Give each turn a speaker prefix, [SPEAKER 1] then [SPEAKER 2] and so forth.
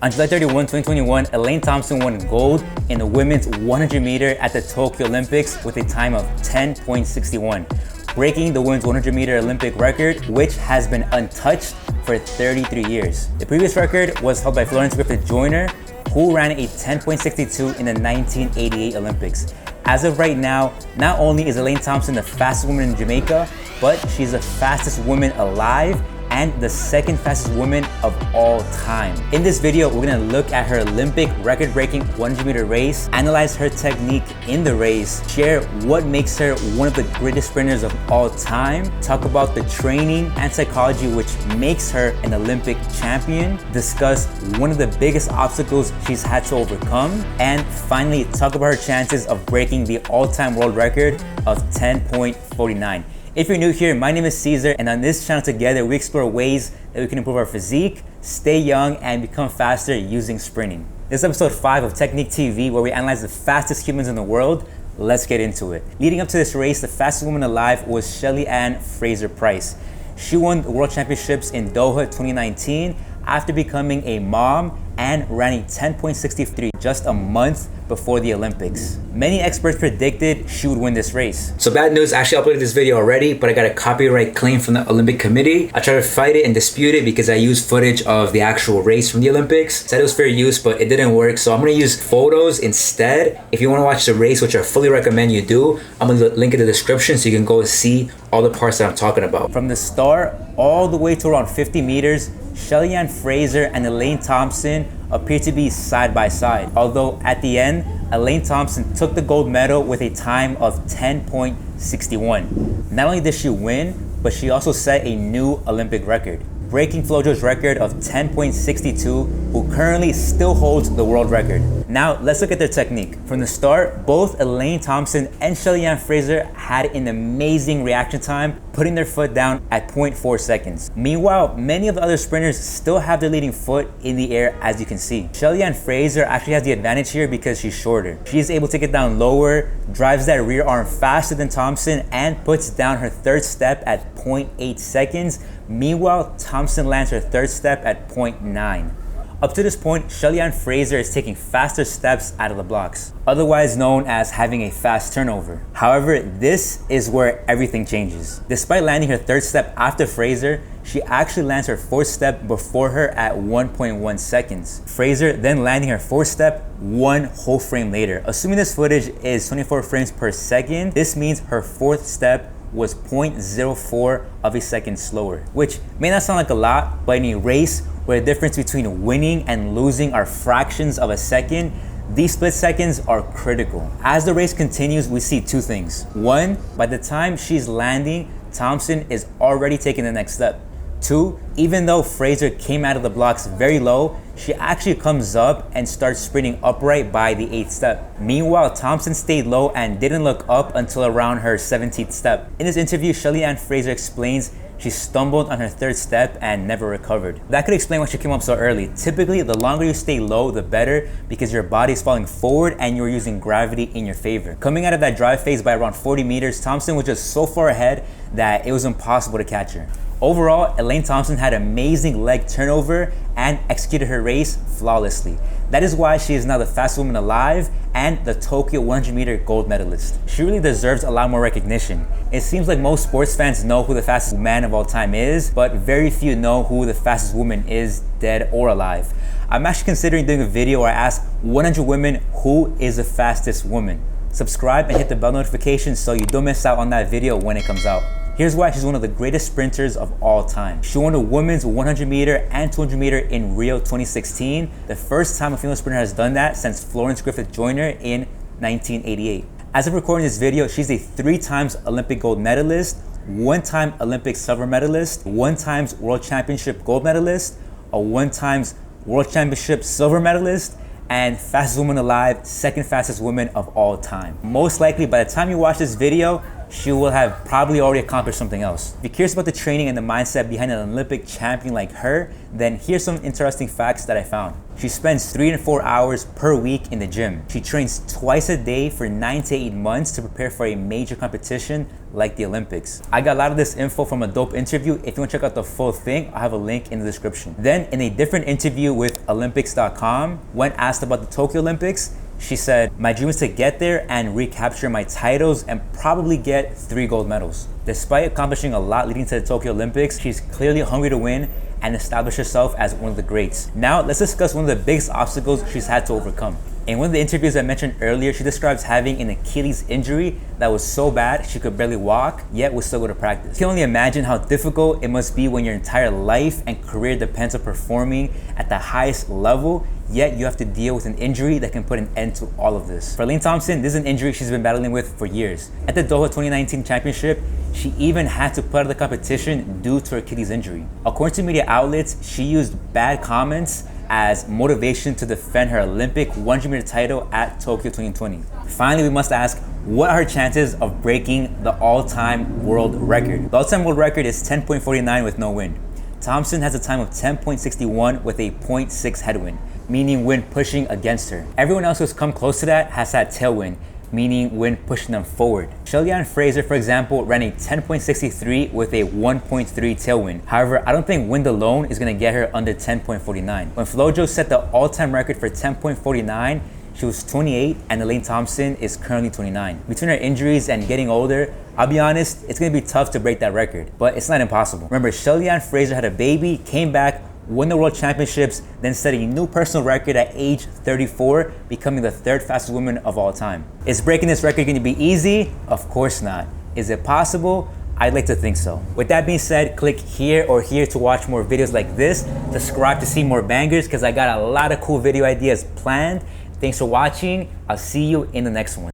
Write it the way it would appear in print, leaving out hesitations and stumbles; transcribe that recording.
[SPEAKER 1] On July 31, 2021, Elaine Thompson won gold in the women's 100 meter at the Tokyo Olympics with a time of 10.61, breaking the women's 100 meter Olympic record, which has been untouched for 33 years. The previous record was held by Florence Griffith-Joyner, who ran a 10.62 in the 1988 Olympics. As of right now, not only is Elaine Thompson the fastest woman in Jamaica, but she's the fastest woman alive and the second fastest woman of all time. In this video, we're gonna look at her Olympic record-breaking 100 meter race, analyze her technique in the race, share what makes her one of the greatest sprinters of all time, talk about the training and psychology which makes her an Olympic champion, discuss one of the biggest obstacles she's had to overcome, and finally talk about her chances of breaking the all-time world record of 10.49. If you're new here, my name is Caesar, and on this channel together, we explore ways that we can improve our physique, stay young, and become faster using sprinting. This is episode 5 of Technique TV, where we analyze the fastest humans in the world. Let's get into it. Leading up to this race, the fastest woman alive was Eliane Fraser-Pryce. She won the World Championships in Doha 2019 after becoming a mom and ran a 10.63 just a month before the Olympics. Many experts predicted she would win this race. So bad news, I actually uploaded this video already, but I got a copyright claim from the Olympic Committee. I tried to fight it and dispute it because I used footage of the actual race from the Olympics. Said it was fair use, but it didn't work, so I'm gonna use photos instead. If you wanna watch the race, which I fully recommend you do, I'm gonna link in the description so you can go and see all the parts that I'm talking about. From the start all the way to around 50 meters, Eliane Fraser and Elaine Thompson appear to be side by side. Although at the end, Elaine Thompson took the gold medal with a time of 10.61. Not only did she win, but she also set a new Olympic record, breaking Flojo's record of 10.62, who currently still holds the world record. Now let's look at their technique. From the start, both Elaine Thompson and Eliane Fraser had an amazing reaction time, putting their foot down at 0.4 seconds. Meanwhile, many of the other sprinters still have their leading foot in the air, as you can see. Eliane Fraser actually has the advantage here because she's shorter. She is able to get down lower, drives that rear arm faster than Thompson, and puts down her third step at 0.8 seconds. Meanwhile, Thompson lands her third step at 0.9. Up to this point, Eliane Fraser is taking faster steps out of the blocks, otherwise known as having a fast turnover. However, this is where everything changes. Despite landing her third step after Fraser, she actually lands her fourth step before her at 1.1 seconds. Fraser then landing her fourth step 1 whole frame later. Assuming this footage is 24 frames per second, this means her fourth step was 0.04 of a second slower, which may not sound like a lot, but in a race where the difference between winning and losing are fractions of a second, these split seconds are critical. As the race continues, we see two things. One, by the time she's landing, Thompson is already taking the next step. Two, even though Fraser came out of the blocks very low, she actually comes up and starts sprinting upright by the 8th step. Meanwhile, Thompson stayed low and didn't look up until around her 17th step. In this interview, Eliane Fraser explains she stumbled on her third step and never recovered. That could explain why she came up so early. Typically, the longer you stay low, the better, because your body is falling forward and you're using gravity in your favor. Coming out of that drive phase by around 40 meters, Thompson was just so far ahead that it was impossible to catch her. Overall, Elaine Thompson had amazing leg turnover and executed her race flawlessly. That is why she is now the fastest woman alive and the Tokyo 100 meter gold medalist. She really deserves a lot more recognition. It seems like most sports fans know who the fastest man of all time is, but very few know who the fastest woman is, dead or alive. I'm actually considering doing a video where I ask 100 women who is the fastest woman. Subscribe and hit the bell notification so you don't miss out on that video when it comes out. Here's why she's one of the greatest sprinters of all time. She won the women's 100 meter and 200 meter in Rio 2016, the first time a female sprinter has done that since Florence Griffith-Joyner in 1988. As of recording this video, she's a 3 times Olympic gold medalist, 1-time Olympic silver medalist, 1 times World Championship gold medalist, a 1 times World Championship silver medalist, and fastest woman alive, second fastest woman of all time. Most likely by the time you watch this video, she will have probably already accomplished something else. If you're curious about the training and the mindset behind an Olympic champion like her, then here's some interesting facts that I found. She spends 3 to 4 hours per week in the gym. She trains twice a day for 9 to 8 months to prepare for a major competition like the Olympics. I got a lot of this info from a dope interview. If you want to check out the full thing, I'll have a link in the description. Then in a different interview with Olympics.com, when asked about the Tokyo Olympics, she said, "My dream is to get there and recapture my titles and probably get 3 gold medals." Despite accomplishing a lot leading to the Tokyo Olympics, she's clearly hungry to win and establish herself as one of the greats. Now, let's discuss one of the biggest obstacles she's had to overcome. In one of the interviews I mentioned earlier, she describes having an Achilles injury that was so bad she could barely walk, yet would still go to practice. You can only imagine how difficult it must be when your entire life and career depends on performing at the highest level, yet you have to deal with an injury that can put an end to all of this. For Elaine Thompson, this is an injury she's been battling with for years. At the Doha 2019 championship, she even had to put out of the competition due to her Achilles injury. According to media outlets, she used bad comments as motivation to defend her Olympic 100-meter title at Tokyo 2020. Finally, we must ask, what are her chances of breaking the all-time world record? The all-time world record is 10.49 with no wind. Thompson has a time of 10.61 with a 0.6 headwind, meaning wind pushing against her. Everyone else who's come close to that has had tailwind, meaning wind pushing them forward. Eliane Fraser, for example, ran a 10.63 with a 1.3 tailwind. However, I don't think wind alone is gonna get her under 10.49. When Flojo set the all-time record for 10.49, she was 28 and Elaine Thompson is currently 29. Between her injuries and getting older, I'll be honest, it's gonna be tough to break that record, but it's not impossible. Remember, Eliane Fraser had a baby, came back, won the world championships, then set a new personal record at age 34, becoming the 3rd fastest woman of all time. Is breaking this record going to be easy? Of course not. Is it possible? I'd like to think so. With that being said, click here or here to watch more videos like this. Subscribe to see more bangers because I got a lot of cool video ideas planned. Thanks for watching. I'll see you in the next one.